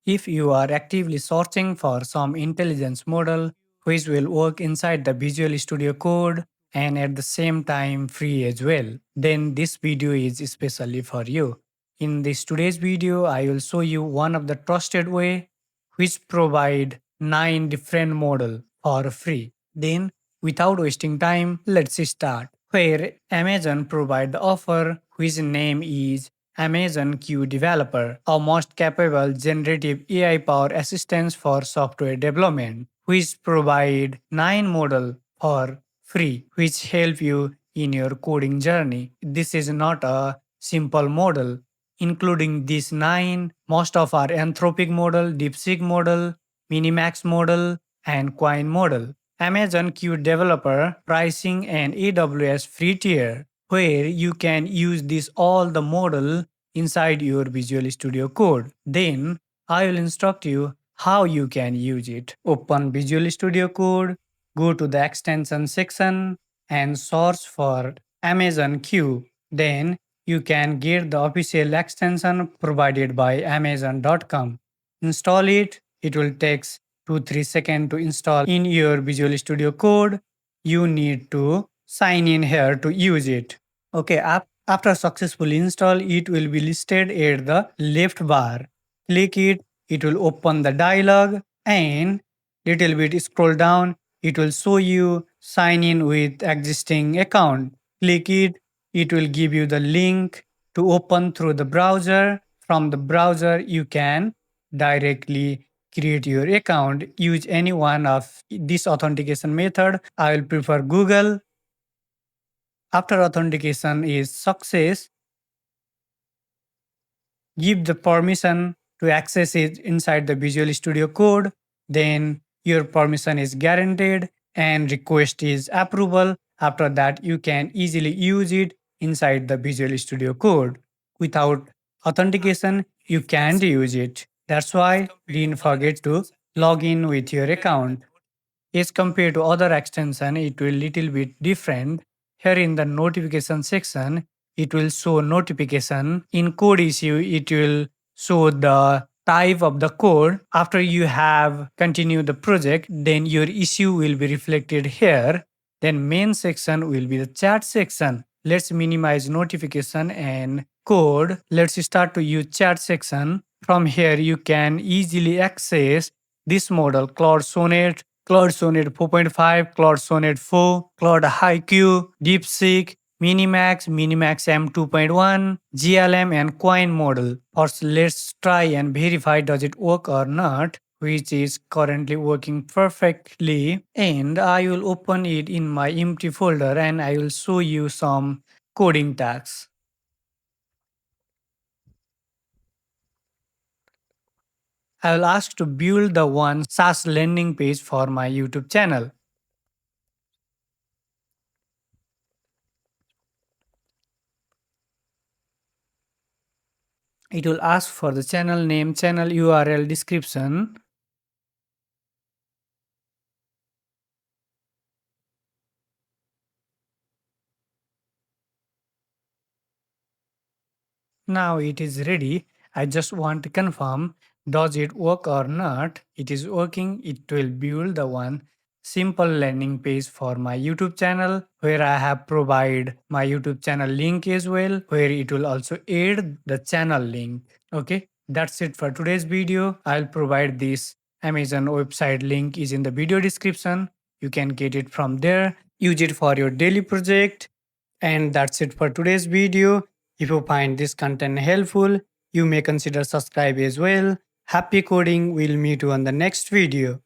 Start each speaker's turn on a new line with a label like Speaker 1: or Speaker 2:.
Speaker 1: If you are actively searching for some intelligence model which will work inside the Visual Studio Code and at the same time free as well, then this video is especially for you. In this today's video, I will show you one of the trusted way which provide 9 different model for free. Then without wasting time, let's start. Where Amazon provide the offer whose name is Amazon Q Developer, a most capable generative AI powered assistance for software development, which provide 9 model for free, which help you in your coding journey. This is not a simple model. Including these 9, most of our Anthropic model, DeepSeek model, MiniMax model, and Qwen model. Amazon Q Developer pricing and AWS free tier, where you can use this all the model inside your Visual Studio Code. Then I will instruct you how you can use it. Open Visual Studio Code, go to the extension section and search for Amazon Q. Then you can get the official extension provided by Amazon.com. Install it. It will take 2-3 seconds to install in your Visual Studio Code. You need to sign in here to use it. Okay, after successfully install, it will be listed at the left bar. Click it, it will open the dialog and little bit scroll down. It will show you sign in with existing account. Click it, it will give you the link to open through the browser. From the browser, you can directly create your account. Use any one of this authentication method. I will prefer Google. After authentication is success, give the permission to access it inside the Visual Studio Code. Then your permission is guaranteed and request is approval. After that, you can easily use it inside the Visual Studio Code. Without authentication, you can't use it. That's why didn't forget to log in with your account. As compared to other extension, it will little bit different. Here in the notification section, it will show notification. In code issue, it will show the type of the code. After you have continued the project, then your issue will be reflected here. Then main section will be the chat section. Let's minimize notification and code. Let's start to use chat section. From here, you can easily access this model Claude Sonnet, Claude Sonnet 4.5, Claude Sonnet 4, Claude HiQ, DeepSeek, MiniMax, MiniMax M2.1, GLM and Qwen model. First, let's try and verify does it work or not, which is currently working perfectly. And I will open it in my empty folder and I will show you some coding tasks. I will ask to build the one SaaS landing page for my YouTube channel. It will ask for the channel name, channel URL, description. Now it is ready. I just want to confirm does it work or not. It is working. It will build the one simple landing page for my YouTube channel where I have provide my YouTube channel link as well, where it will also add the channel link. Okay, that's it for today's video. I'll provide this Amazon website link is in the video description. You can get it from there. Use it for your daily project. And that's it for today's video. If you find this content helpful, you may consider subscribe as well. Happy coding. We'll meet you on the next video.